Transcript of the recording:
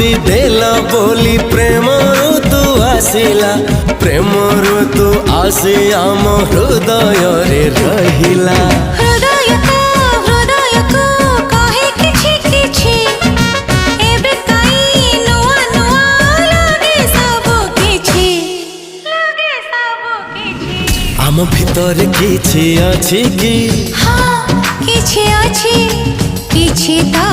खोली देला बोली प्रेम ऋतु आसिला, प्रेम ऋतु आसी आम हृदय रे रहिला। हृदय को कहे किछि किछि एबे काई नुआ नुआ लगे सब किछि, लगे सब किछि। आम भितर किछि अछि कि? हाँ किछि अछि, किछि ता